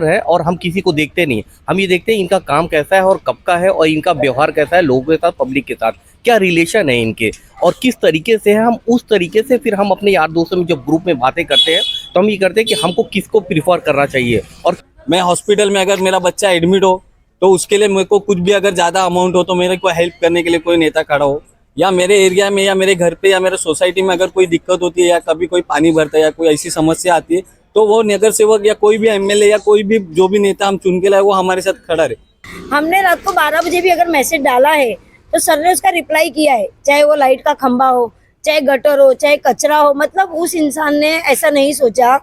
है और हम किसी को देखते नहीं। हम ये देखते हैं इनका काम कैसा है और कब का है और इनका व्यवहार कैसा है लोगों के साथ, पब्लिक के साथ, क्या रिलेशन है इनके और किस तरीके से है। हम उस तरीके से फिर हम अपने यार दोस्तों में जब ग्रुप में बातें करते हैं तो हम ये करते हैं कि हमको किसको प्रीफर करना चाहिए। और मैं हॉस्पिटल में अगर मेरा बच्चा एडमिट हो तो उसके लिए मेरे को कुछ भी अगर ज़्यादा अमाउंट हो तो मेरे को हेल्प करने के लिए कोई नेता खड़ा हो, या मेरे एरिया में या मेरे घर पे या मेरे सोसाइटी में अगर कोई दिक्कत होती है या कभी कोई पानी भरता है या कोई ऐसी समस्या आती है तो वो नगर सेवक या कोई भी एमएलए या कोई भी जो भी नेता हम चुन के लाए वो हमारे साथ खड़ा रहे। हमने रात को 12 बजे भी अगर मैसेज डाला है तो सर ने उसका रिप्लाई किया है, चाहे वो लाइट का खंभा हो, चाहे गटर हो, चाहे कचरा हो। मतलब उस इंसान ने ऐसा नहीं सोचा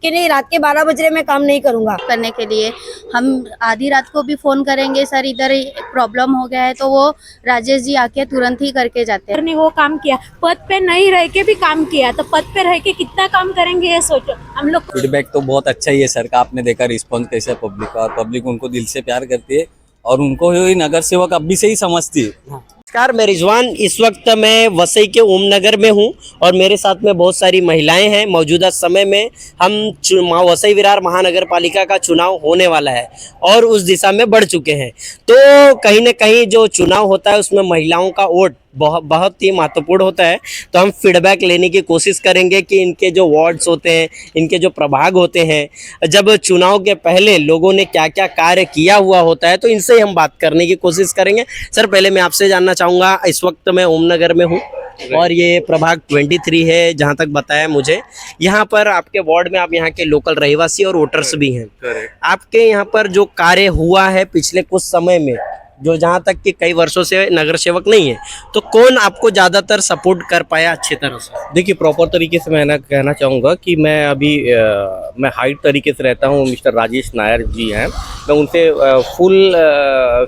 कि नहीं रात के 12 बजे मैं काम नहीं करूंगा। करने के लिए हम आधी रात को भी फोन करेंगे, सर इधर प्रॉब्लम हो गया है, तो वो राजेश जी आके तुरंत ही करके जाते हैं। ने वो काम किया, पद पे नहीं रह के भी काम किया, तो पद पे रह के कितना काम करेंगे ये सोचो। हम लोग फीडबैक तो बहुत अच्छा ही है सर का, आपने देखा रिस्पॉन्स कैसे है पब्लिक का, और पब्लिक उनको दिल से प्यार करती है और उनको ही नगर सेवक अभी से ही समझती है। नमस्कार, मैं रिजवान। इस वक्त मैं वसई के ओमनगर में हूं और मेरे साथ में बहुत सारी महिलाएं हैं। मौजूदा समय में हम वसई विरार महानगर पालिका का चुनाव होने वाला है और उस दिशा में बढ़ चुके हैं। तो कहीं ना कहीं जो चुनाव होता है उसमें महिलाओं का वोट बहुत ही महत्वपूर्ण होता है। तो हम फीडबैक लेने की कोशिश करेंगे कि इनके जो वार्ड्स होते हैं, इनके जो प्रभाग होते हैं, जब चुनाव के पहले लोगों ने क्या क्या कार्य किया हुआ होता है, तो इनसे ही हम बात करने की कोशिश करेंगे। सर, पहले मैं आपसे जानना चाहूँगा, इस वक्त मैं ओमनगर में हूँ और ये प्रभाग 23 है जहाँ तक बताया मुझे। यहाँ पर आपके वार्ड में आप यहाँ के लोकल रहवासी और वोटर्स भी हैं। आपके यहाँ पर जो कार्य हुआ है पिछले कुछ समय में, जो जहाँ तक कि कई वर्षों से नगर सेवक नहीं है, तो कौन आपको ज़्यादातर सपोर्ट कर पाया अच्छी तरह से? देखिए, प्रॉपर तरीके से मैं ना कहना चाहूँगा कि मैं अभी मैं हाइट तरीके से रहता हूँ। मिस्टर राजेश नायर जी हैं, मैं उनसे फुल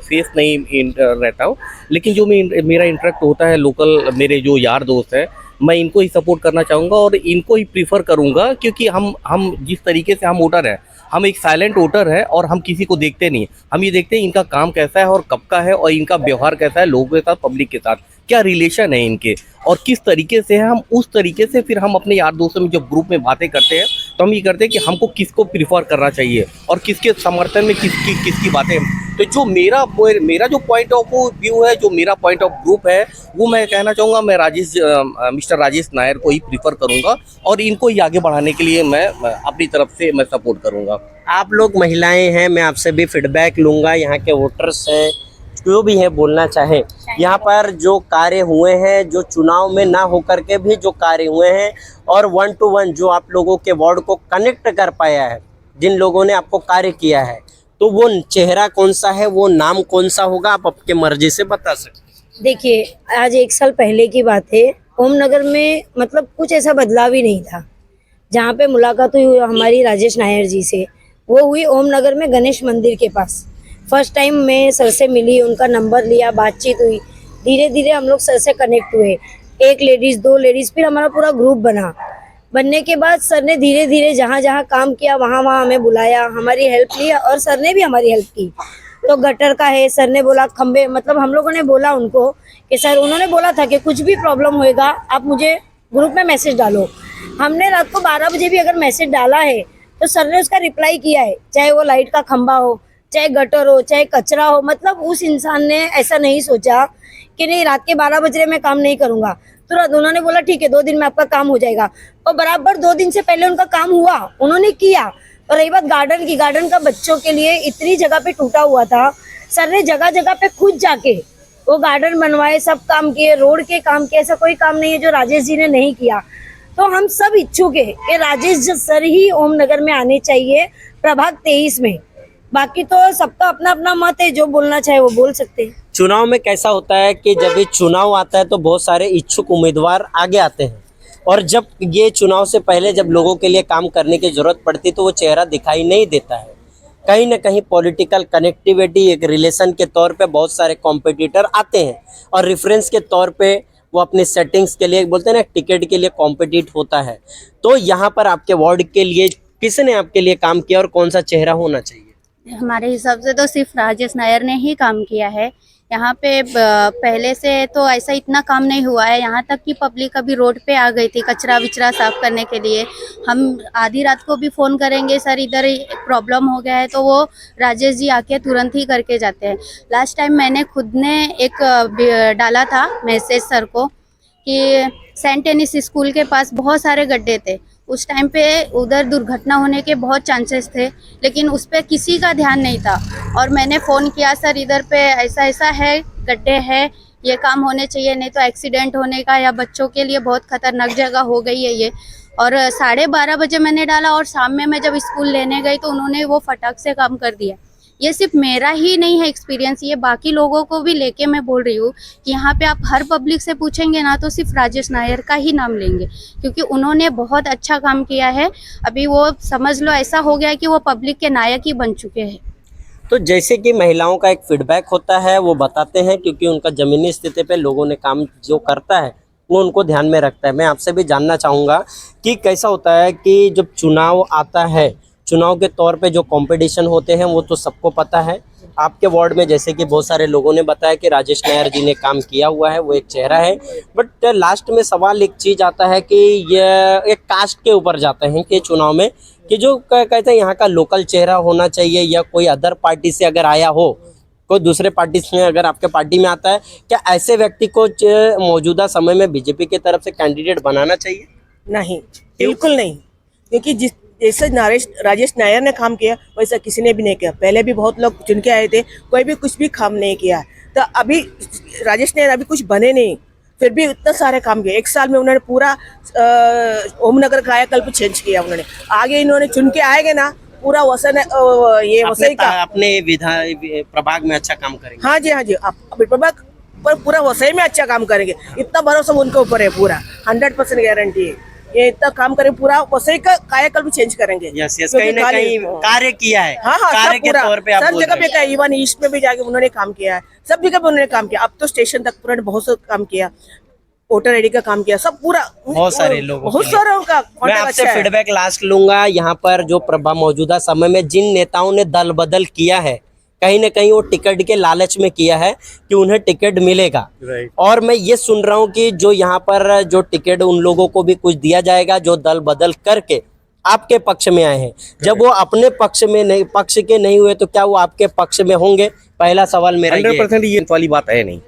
फेस नहीं रहता हूँ, लेकिन जो मेरा इंटरेक्ट होता है लोकल मेरे जो यार दोस्त हैं, मैं इनको ही सपोर्ट करना चाहूँगा और इनको ही प्रीफर करूँगा। क्योंकि हम जिस तरीके से हम वोटर हैं, हम एक साइलेंट वोटर है और हम किसी को देखते नहीं। हम ये देखते हैं इनका काम कैसा है और कब का है और इनका व्यवहार कैसा है लोगों के साथ, पब्लिक के साथ, क्या रिलेशन है इनके और किस तरीके से है। हम उस तरीके से फिर हम अपने यार दोस्तों में जब ग्रुप में बातें करते हैं तो हम ये करते हैं कि हमको किसको प्रीफर करना चाहिए और किसके समर्थन में किसकी बातें। तो जो मेरा जो पॉइंट ऑफ व्यू है, जो मेरा पॉइंट ऑफ ग्रुप है, वो मैं कहना चाहूँगा मैं मिस्टर राजेश नायर को ही प्रीफर करूँगा और इनको ही आगे बढ़ाने के लिए मैं अपनी तरफ से मैं सपोर्ट करूँगा। आप लोग महिलाएं हैं, मैं आपसे भी फीडबैक लूँगा। यहाँ के वोटर्स हैं, जो भी है बोलना चाहे, यहाँ पर जो कार्य हुए हैं, जो चुनाव में ना होकर के भी जो कार्य हुए हैं, और 1 to 1 जो आप लोगों के वार्ड को कनेक्ट कर पाया है, जिन लोगों ने आपको कार्य किया है, तो वो चेहरा कौन सा है, वो नाम कौन सा होगा, आप आपके मर्जी से बता सकते। देखिए, आज 1 साल पहले की बात है, ओमनगर में मतलब कुछ ऐसा बदलाव ही नहीं था। जहाँ पे मुलाकात हुई हमारी राजेश नायर जी से, वो हुई ओमनगर में गणेश मंदिर के पास। फर्स्ट टाइम मैं सर से मिली, उनका नंबर लिया, बातचीत हुई, धीरे धीरे हम लोग सर से कनेक्ट हुए। 1 लेडीज़ 2 लेडीज़, फिर हमारा पूरा ग्रुप बनने के बाद सर ने धीरे धीरे जहाँ जहाँ काम किया वहाँ वहाँ हमें बुलाया, हमारी हेल्प ली और सर ने भी हमारी हेल्प की। तो गटर का है, सर ने बोला खंबे, मतलब हम लोगों ने बोला उनको कि सर, उन्होंने बोला था कि कुछ भी प्रॉब्लम होएगा आप मुझे ग्रुप में मैसेज डालो। हमने रात को 12 बजे भी अगर मैसेज डाला है तो सर ने उसका रिप्लाई किया है, चाहे वो लाइट का खंभा हो, चाहे गटर हो, चाहे कचरा हो। मतलब उस इंसान ने ऐसा नहीं सोचा कि नहीं रात के 12 बजे मैं काम नहीं करूंगा। तुरंत उन्होंने बोला ठीक है, 2 दिन में आपका काम हो जाएगा, और बराबर 2 दिन से पहले उनका काम हुआ, उन्होंने किया। और रही बात गार्डन की, गार्डन का बच्चों के लिए इतनी जगह पे टूटा हुआ था, सर ने जगह जगह पे खुद जाके वो गार्डन बनवाए, सब काम किए, रोड के काम किए। ऐसा कोई काम नहीं है जो राजेश जी ने नहीं किया। तो हम सब इच्छुक है कि राजेश सर ही ओमनगर में आने चाहिए प्रभाग 23 में। बाकी तो सबका अपना अपना मत है, जो बोलना चाहे वो बोल सकते हैं। चुनाव में कैसा होता है कि जब ये चुनाव आता है तो बहुत सारे इच्छुक उम्मीदवार आगे आते हैं, और जब ये चुनाव से पहले जब लोगों के लिए काम करने की जरूरत पड़ती तो वो चेहरा दिखाई नहीं देता है। कहीं ना कहीं पॉलिटिकल कनेक्टिविटी, एक रिलेशन के तौर पे बहुत सारे कॉम्पिटिटर आते हैं और रेफरेंस के तौर पे वो अपने सेटिंग्स के लिए, बोलते हैं ना, टिकट के लिए कॉम्पिटिट होता है। तो यहाँ पर आपके वार्ड के लिए किसने आपके लिए काम किया और कौन सा चेहरा होना चाहिए? हमारे हिसाब से तो सिर्फ राजेश नायर ने ही काम किया है, यहाँ पे पहले से तो ऐसा इतना काम नहीं हुआ है। यहाँ तक कि पब्लिक अभी रोड पे आ गई थी कचरा विचरा साफ करने के लिए। हम आधी रात को भी फ़ोन करेंगे सर इधर प्रॉब्लम हो गया है, तो वो राजेश जी आके तुरंत ही करके जाते हैं। लास्ट टाइम मैंने खुद ने एक डाला था मैसेज सर को कि सेंट टेनिस स्कूल के पास बहुत सारे गड्ढे थे। उस टाइम पे उधर दुर्घटना होने के बहुत चांसेस थे, लेकिन उस पर किसी का ध्यान नहीं था। और मैंने फ़ोन किया सर इधर पे ऐसा ऐसा है, गड्ढे हैं, ये काम होने चाहिए, नहीं तो एक्सीडेंट होने का या बच्चों के लिए बहुत खतरनाक जगह हो गई है ये। और 12:30 बजे मैंने डाला और शाम में मैं जब स्कूल लेने गई तो उन्होंने वो फटाक से काम कर दिया। ये सिर्फ मेरा ही नहीं है एक्सपीरियंस, ये बाकी लोगों को भी लेके मैं बोल रही हूँ कि यहाँ पे आप हर पब्लिक से पूछेंगे ना तो सिर्फ राजेश नायर का ही नाम लेंगे, क्योंकि उन्होंने बहुत अच्छा काम किया है। अभी वो समझ लो ऐसा हो गया है कि वो पब्लिक के नायक ही बन चुके हैं। तो जैसे कि महिलाओं का एक फीडबैक होता है वो बताते हैं, क्योंकि उनका ज़मीनी स्थिति पे लोगों ने काम जो करता है वो उनको ध्यान में रखता है। मैं आपसे भी जानना चाहूँगा कि कैसा होता है कि जब चुनाव आता है, चुनाव के तौर पे जो कंपटीशन होते हैं वो तो सबको पता है। आपके वार्ड में जैसे कि बहुत सारे लोगों ने बताया कि राजेश नायर जी ने काम किया हुआ है, वो एक चेहरा है, बट लास्ट में सवाल एक चीज़ आता है कि ये एक कास्ट के ऊपर जाते हैं कि चुनाव में कि जो कहते हैं यहाँ का लोकल चेहरा होना चाहिए या कोई अदर पार्टी से अगर आया हो, कोई दूसरे पार्टी से अगर आपके पार्टी में आता है, क्या ऐसे व्यक्ति को मौजूदा समय में बीजेपी की तरफ से कैंडिडेट बनाना चाहिए? नहीं, बिल्कुल नहीं, क्योंकि जैसे राजेश नायर ने काम किया वैसा किसी ने भी नहीं किया। पहले भी बहुत लोग चुन के आए थे, कोई भी कुछ भी काम नहीं किया। तो अभी राजेश नायर अभी कुछ बने नहीं, फिर भी इतना सारे काम किए। 1 साल में उन्होंने पूरा ओमनगर कायाकल्प चेंज किया। उन्होंने आगे इन्होंने चुन के आएंगे ना, पूरा वसन ये वसई का अपने विधान प्रभाग में अच्छा काम करेंगे। हाँ जी, प्रभाग पर पूरा वसई में अच्छा काम करेंगे, इतना भरोसा उनके ऊपर है। पूरा 100% गारंटी है, ये इतना काम करें, पूरा वसई का कायाकल्प चेंज करेंगे। यस, कहीं ना कहीं कार्य किया है। हाँ, कार्य के तौर पे आप सब बोल जगह रहे पे, इवन ईस्ट में भी जाके उन्होंने काम किया है, सब जगह पे उन्होंने काम किया। अब तो स्टेशन तक पूरा बहुत सा काम किया, वोटर आईडी का काम किया, सब पूरा बहुत सारे लोगों बहुत सारों का मैं आपसे फीडबैक लास्ट लूंगा। यहाँ पर जो मौजूदा समय में जिन नेताओं ने दल बदल किया है, कहीं ना कहीं वो टिकट के लालच में किया है कि उन्हें टिकट मिलेगा। और मैं ये सुन रहा हूँ कि जो यहाँ पर जो टिकट उन लोगों को भी कुछ दिया जाएगा जो दल बदल करके आपके पक्ष में आए हैं। जब वो अपने पक्ष के नहीं हुए तो क्या वो आपके पक्ष में होंगे? पहला सवाल मेरा 100% ये वाली बात है नहीं।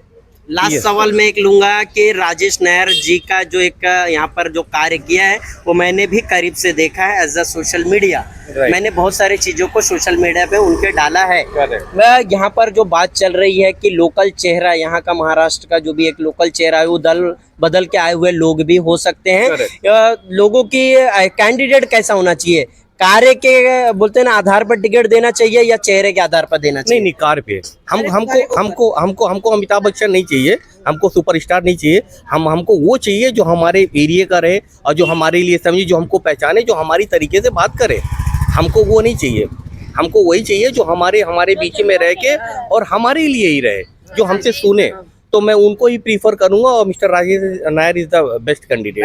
लास्ट सवाल मैं एक लूंगा कि राजेश नायर जी का जो एक यहाँ पर जो कार्य किया है वो मैंने भी करीब से देखा है एज अ सोशल मीडिया। मैंने बहुत सारी चीज़ों को सोशल मीडिया पे उनके डाला है। यहाँ पर जो बात चल रही है कि लोकल चेहरा, यहाँ का महाराष्ट्र का जो भी एक लोकल चेहरा है वो दल बदल के आए हुए लोग भी हो सकते हैं। लोगों की कैंडिडेट कैसा होना चाहिए? कार्य के बोलते हैं ना आधार पर टिकट देना चाहिए या चेहरे के आधार पर देना चाहिए? नहीं, कार्य पे हमको अमिताभ बच्चन नहीं चाहिए, हमको सुपरस्टार नहीं चाहिए। हमको वो चाहिए जो हमारे एरिया का रहे और जो हमारे लिए समझे, जो हमको पहचाने, जो हमारी तरीके से बात करे। हमको वो नहीं चाहिए, हमको वही चाहिए जो हमारे बीच में रह के और हमारे लिए ही रहे, जो हमसे सुने। तो मैं उनको ही प्रीफर करूंगा और mister Rajesh Nair is the best candidate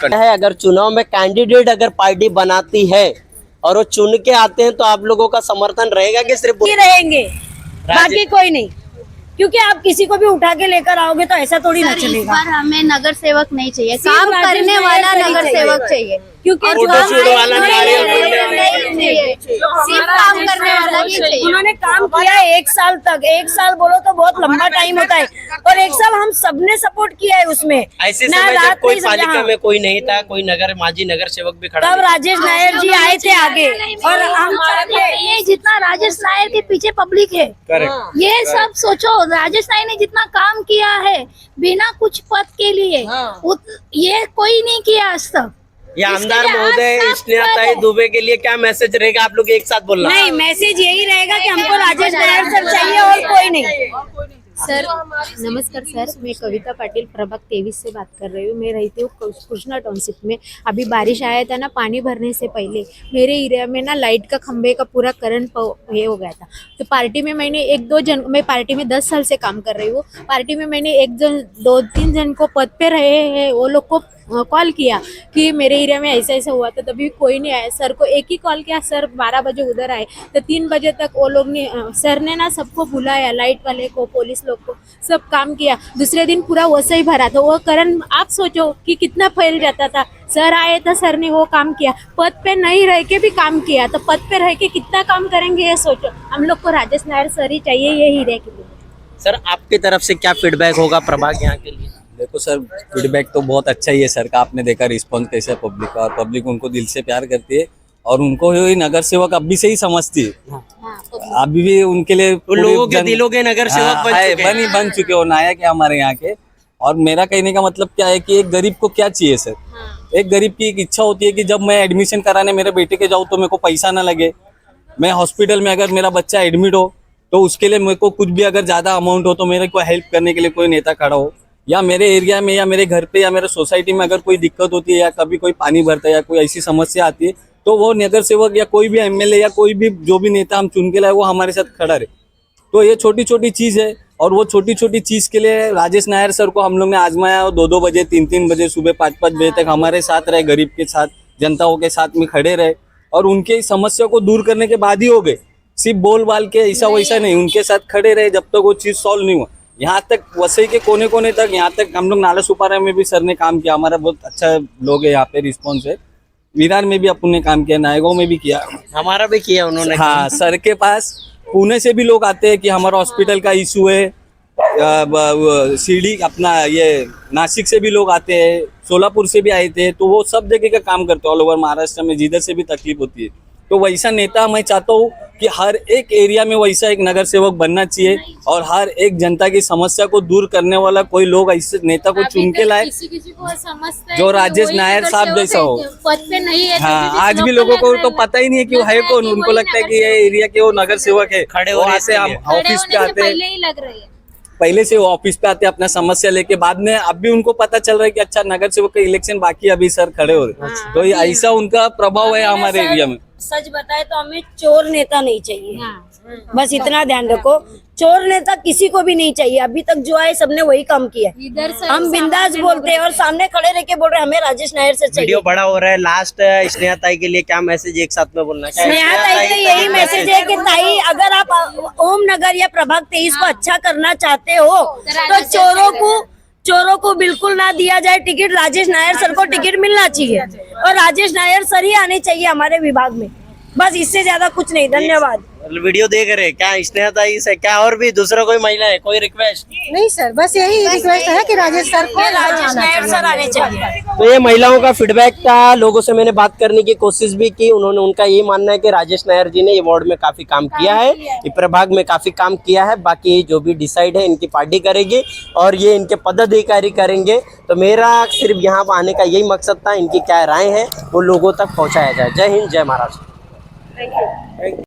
है। अगर चुनाव में कैंडिडेट अगर पार्टी बनाती है और वो चुन के आते हैं तो आप लोगों का समर्थन रहेगा कि सिर्फ रहेंगे, बाकी कोई नहीं, क्योंकि आप किसी को भी उठा के लेकर आओगे तो ऐसा थोड़ी ना सर, इस चलेगा। बार हमें नगर सेवक नहीं चाहिए, सिर्फ काम राजेश करने नायर वाला को ही नगर चाहिए। सेवक चाहिए। क्योंकि और जो फोटो शूट वाला नारियल फोड़ने वाला नहीं, सिर्फ काम करने वाला ही चाहिए। उन्होंने काम किया है 1 साल तक। 1 साल बोलो तो बहुत लंबा टाइम होता है, और 1 साल हम सबने सपोर्ट किया है उसमें। ऐसे समय जब कोई पालिका में कोई नहीं था, कोई माजी नगर सेवक भी खड़ा तब राजेश नायर जी आए थे आगे, और हम ये जितना राजेश नायर के पीछे पब्लिक है, ये सब सोचो। राजेश नायर ने जितना काम किया है बिना कुछ पद के लिए, ये कोई नहीं किया आज तक। ये आमदार महोदय स्नेहा दुबे के लिए क्या मैसेज रहेगा? आप लोग एक साथ बोलना। नहीं, मैसेज यही रहेगा कि हमको राजेश नायर सर चाहिए और कोई नहीं। सर नमस्कार सर, मैं कविता पाटिल प्रभाग 23 से बात कर रही हूँ। मैं रहती हूँ कृष्णा टाउनशिप में। अभी बारिश आया था ना, पानी भरने से पहले मेरे एरिया में ना लाइट का खंभे का पूरा करंट ये हो गया था। तो पार्टी में मैंने 1-2 जन, मैं पार्टी में 10 साल से काम कर रही हूँ। पार्टी में मैंने 2-3 जन को पद पे रहे हैं, वो लोग को कॉल किया कि मेरे एरिया में ऐसा ऐसा हुआ था, तभी कोई नहीं आया। सर को एक ही कॉल किया, सर 12 बजे उधर आए। तो 3 बजे तक वो लोग ने, सर ने ना सबको बुलाया, लाइट वाले को, पुलिस लोग को, सब काम किया। दूसरे दिन पूरा वसई भरा, तो वो करण आप सोचो कि कितना फैल जाता था। सर आए तो सर ने वो काम किया, पद पे नहीं रह के भी काम किया, तो पद पे रह के कितना काम करेंगे ये सोचो। हम लोग को राजेश नायर सर ही चाहिए, ये हीरे के लिए। सर आपकी तरफ से क्या फीडबैक होगा प्रभाग यहाँ के लिए? देखो सर, फीडबैक तो बहुत अच्छा ही है सर का। आपने देखा रिस्पॉन्स कैसे है पब्लिक का, और पब्लिक उनको दिल से प्यार करती है और उनको ही नगर सेवक अभी से ही समझती है। अभी भी उनके लिए लोगों के दिलों के नगर सेवक बन चुके हो, नायक है हमारे यहाँ के। और मेरा कहने का मतलब क्या है कि एक गरीब को क्या चाहिए सर? एक गरीब की एक इच्छा होती है कि जब मैं एडमिशन कराने मेरे बेटे के जाऊँ तो मेरे को पैसा ना लगे। मैं हॉस्पिटल में अगर मेरा बच्चा एडमिट हो तो उसके लिए मेरे को कुछ भी अगर ज़्यादा अमाउंट हो तो मेरे को हेल्प करने के लिए कोई नेता खड़ा हो, या मेरे एरिया में या मेरे घर पे या मेरे सोसाइटी में अगर कोई दिक्कत होती है या कभी कोई पानी भरता है या कोई ऐसी समस्या आती है तो वो नगर सेवक या कोई भी एमएलए या कोई भी जो भी नेता हम चुन के लाए वो हमारे साथ खड़ा रहे। तो ये छोटी छोटी चीज़ है, और वो छोटी छोटी चीज़ के लिए राजेश नायर सर को हम लोग ने आजमाया। 2-2 बजे 3-3 बजे सुबह 5-5 बजे तक हमारे साथ रहे, गरीब के साथ, जनताओं के साथ में खड़े रहे, और उनके इस समस्या को दूर करने के बाद ही हो गए। सिर्फ बोल बाल के ऐसा वैसा नहीं, उनके साथ खड़े रहे जब तक वो चीज़ सॉल्व नहीं हुआ। यहाँ तक वसई के कोने कोने तक, यहाँ तक हम लोग नाला सुपारा में भी सर ने काम किया। हमारा बहुत अच्छा लोग है यहाँ पे, रिस्पॉन्स है। विरार में भी अपन ने काम किया, नायगांव में भी किया, हमारा भी किया उन्होंने। हाँ, सर के पास पुणे से भी लोग आते हैं कि हमारा हॉस्पिटल का इशू है। सीढ़ी अपना ये नासिक से भी लोग आते हैं, सोलापुर से भी आए थे। तो वो सब जगह का काम करते हैं, ऑल ओवर महाराष्ट्र में जिधर से भी तकलीफ होती है। तो वैसा नेता मैं चाहता हूँ कि हर एक एरिया में वैसा एक नगर सेवक बनना चाहिए, और हर एक जनता की समस्या को दूर करने वाला कोई लोग ऐसे नेता को चुन के लाए किसी को समझता है जो कि राजेश वही नायर नगर साहब सेवक जैसा हो। पद पे नहीं है तो हाँ, भी आज भी लोगों लोगों को लग तो रहा पता ही नहीं है कि वो है कौन। उनको लगता है कि ये एरिया के वो नगर सेवक है, खड़े वो होने आते के हम लिए। ऑफिस पे आते हैं, पहले ही लग रही है। पहले से वो ऑफिस पे आते अपना समस्या लेके। बाद में अब भी उनको पता चल रहा है कि अच्छा नगर सेवक का इलेक्शन बाकी है, अभी सर खड़े हो रहे। तो ये ऐसा उनका प्रभाव है हमारे एरिया में। सच बताए तो हमें चोर नेता नहीं चाहिए, बस इतना ध्यान रखो। चोर नेता किसी को भी नहीं चाहिए। अभी तक जो आए सबने वही काम किया है। इधर से हम बिंदास बोलते हैं और सामने खड़े रह के बोल रहे हैं हमें राजेश नायर से चाहिए। वीडियो बड़ा हो रहा है। लास्ट स्नेहा ताई के लिए क्या मैसेज एक साथ में बोलना है? स्नेहा ताई से यही मैसेज है कि ताई अगर आप ओम नगर या प्रभाग 23 को अच्छा करना चाहते हो तो चोरों को बिल्कुल ना दिया जाए टिकट। राजेश नायर सर को टिकट मिलना चाहिए और राजेश नायर सर ही आने चाहिए हमारे विभाग में, बस इससे ज्यादा कुछ नहीं। धन्यवाद। वीडियो देख रहे हैं क्या स्नेहा ताई से? क्या और भी दूसरा कोई महिला है, कोई रिक्वेस्ट? नहीं सर, बस यही रिक्वेस्ट है कि राजेश सर को राजेश नायर सर आने चाहिए। तो ये महिलाओं का फीडबैक था। लोगों से मैंने बात करने की कोशिश भी की, उन्होंने उनका ये मानना है कि राजेश नायर जी ने ये वार्ड में काफी काम किया है, ये प्रभाग में काफी काम किया है। बाकी जो भी डिसाइड है इनकी पार्टी करेगी और ये इनके पदाधिकारी करेंगे। तो मेरा सिर्फ यहाँ आने का यही मकसद था, इनकी क्या राय है वो लोगों तक पहुँचाया जाए। जय हिंद, जय महाराष्ट्र।